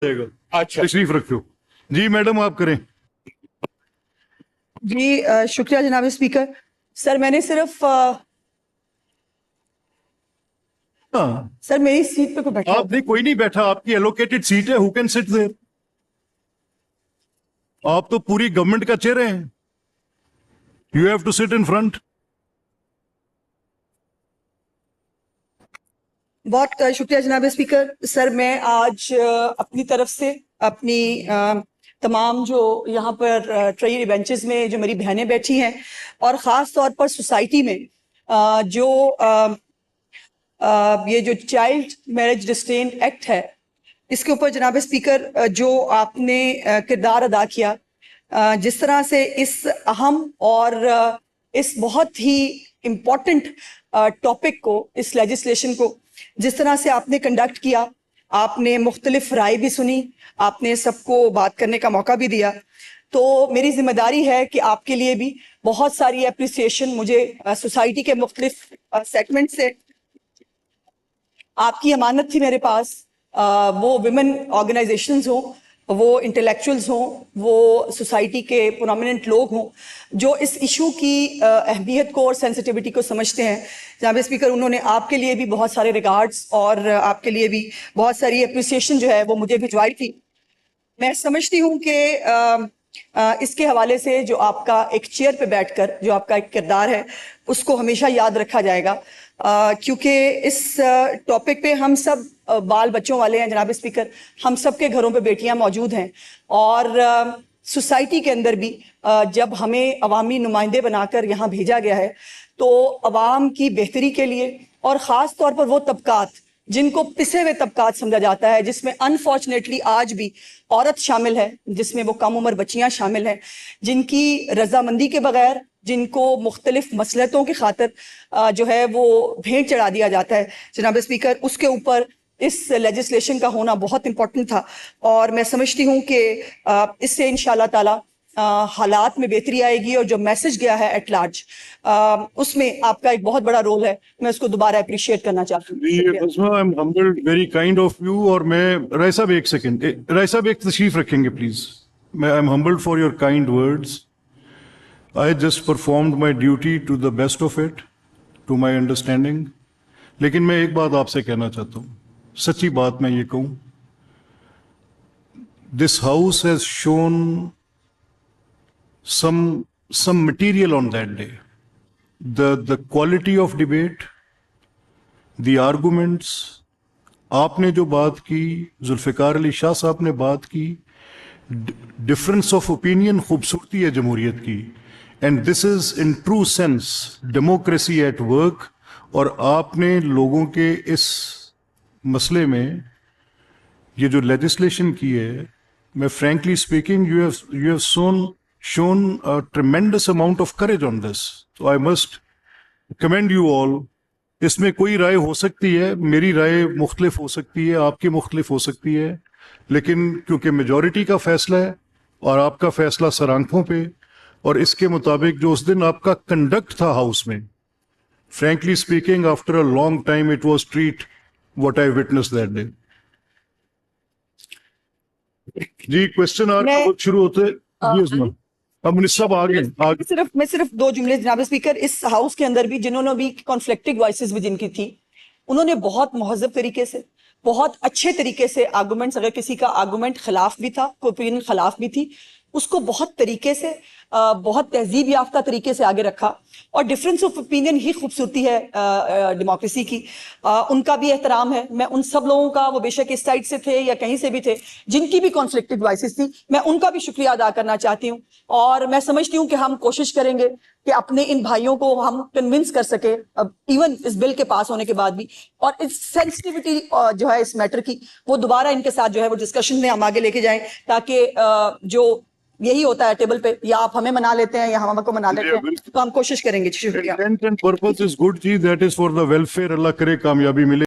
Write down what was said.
अच्छा तशरीफ रखो जी मैडम, आप करें। जी शुक्रिया जनाब स्पीकर। सर मैंने सिर्फ हाँ, सर मेरी सीट पे कोई बैठा है? आपने कोई नहीं बैठा, आपकी एलोकेटेड सीट है, हु कैन सिट देयर। आप तो पूरी गवर्नमेंट का चेहरे हैं, you have to sit in front. बहुत शुक्रिया जनाब स्पीकर। सर मैं आज अपनी तरफ से अपनी तमाम जो यहाँ पर ट्रेरी बेंचेस में जो मेरी बहनें बैठी हैं और ख़ास तौर पर सोसाइटी में जो ये जो चाइल्ड मैरिज रिस्ट्रेंट एक्ट है, इसके ऊपर जनाब स्पीकर जो आपने किरदार अदा किया, जिस तरह से इस अहम और इस बहुत ही इम्पोर्टेंट टॉपिक को, इस लेजिस्लेशन को जिस तरह से आपने कंडक्ट किया, आपने मुख्तलिफ राय भी सुनी, आपने सबको बात करने का मौका भी दिया, तो मेरी जिम्मेदारी है कि आपके लिए भी बहुत सारी अप्रिसिएशन मुझे सोसाइटी के मुख्तलिफ सेगमेंट से आपकी अमानत थी मेरे पास। वो विमेन ऑर्गेनाइजेशंस हों, वो इंटेलेक्चुअल्स हों, वो सोसाइटी के प्रोमिनेंट लोग हों जो इस इशू की अहमियत को और सेंसिटिविटी को समझते हैं। जनाब स्पीकर, उन्होंने आपके लिए भी बहुत सारे रिगार्ड्स और आपके लिए भी बहुत सारी अप्रिसिएशन जो है वो मुझे भिजवाई थी। मैं समझती हूँ कि इसके हवाले से जो आपका एक चेयर पे बैठकर जो आपका एक किरदार है उसको हमेशा याद रखा जाएगा, क्योंकि इस टॉपिक पे हम सब बाल बच्चों वाले हैं जनाब स्पीकर, हम सब के घरों पे बेटियां मौजूद हैं और सोसाइटी के अंदर भी जब हमें अवामी नुमाइंदे बनाकर यहाँ भेजा गया है तो अवाम की बेहतरी के लिए और ख़ास तौर पर वो तबकात जिनको पिसे हुए तबकात समझा जाता है, जिसमें अनफॉर्चुनेटली आज भी औरत शामिल है, जिसमें वो कम उम्र बच्चियां शामिल हैं, जिनकी रजामंदी के बगैर, जिनको मुख्तलिफ मसलहतों की खातिर जो है वो भेंट चढ़ा दिया जाता है जनाब स्पीकर, उसके ऊपर इस लेजिस्लेशन का होना बहुत इंपॉर्टेंट था। और मैं समझती हूँ कि इससे इंशाअल्लाह ताला हालात में बेहतरी आएगी और जो मैसेज गया है एट लार्ज उसमें आपका एक बहुत बड़ा रोल है। मैं उसको दोबारा अप्रिशिएट करना चाहती हूँ। आई am humbled, very kind of you. और मैं राय साहब एक सेकंड, राय साहब एक तशरीफ रखेंगे प्लीज। मैं I am humbled for your kind words. I just performed my duty to the best of it, to my understanding. लेकिन मैं एक बात आपसे कहना चाहता हूँ, सच्ची बात मैं ये कहूँ, this house has shown some material on that day. The quality of debate, the arguments, आपने जो बात की, जुल्फिकार अली शाह साहब ने बात की, डिफरेंस ऑफ ओपिनियन खूबसूरती है जमहूरियत की, and this is in true sense democracy at work. और आपने लोगों के इस मसले में ये जो लेजिस्लेशन की है, मैं frankly speaking, you have shown a tremendous amount of courage on this. So I must commend you all. इसमें कोई राय हो सकती है, मेरी राय मुख्तलिफ हो सकती है, आपकी मुख्तलिफ हो सकती है, लेकिन क्योंकि मेजॉरिटी का फैसला है और आपका फैसला सर आंखों पे, और इसके मुताबिक जो उस दिन आपका कंडक्ट था हाउस में, frankly speaking, after a long time it was treat what I witnessed that day. जी क्वेश्चन आवर शुरू होते अब सब आगे मैं सिर्फ दो जुमले जनाब स्पीकर। इस हाउस के अंदर भी जिन्होंने भी कॉन्फ्लिक्टिंग वॉइसेस भी जिनकी थी, उन्होंने बहुत महज़ब तरीके से, बहुत अच्छे तरीके से आर्गूमेंट्स, अगर किसी का आर्गूमेंट खिलाफ भी था, कोई ओपिनियन खिलाफ भी थी, उसको बहुत तरीके से, बहुत तहजीब याफ्ता तरीके से आगे रखा। और डिफरेंस ऑफ ओपिनियन ही खूबसूरती है डेमोक्रेसी की। उनका भी एहतराम है। मैं उन सब लोगों का, वो बेशक इस साइड से थे या कहीं से भी थे, जिनकी भी कॉन्फ्लिक्टेड वॉइसेस थी, मैं उनका भी शुक्रिया अदा करना चाहती हूँ। और मैं समझती हूँ कि हम कोशिश करेंगे कि अपने इन भाइयों को हम कन्विंस कर सके, इवन इस बिल के पास होने के बाद भी, और इस सेंसिटिविटी जो है इस मैटर की, वो दोबारा इनके साथ जो है वो डिस्कशन में हम आगे लेके जाएं, ताकि जो यही होता है टेबल पे, या आप हमें मना लेते हैं या हम आपको मना लेते हैं, तो हम कोशिश करेंगे। शुक्रिया। Intent and purpose is good ji, that is for the welfare, अल्लाह करे कामयाबी मिले।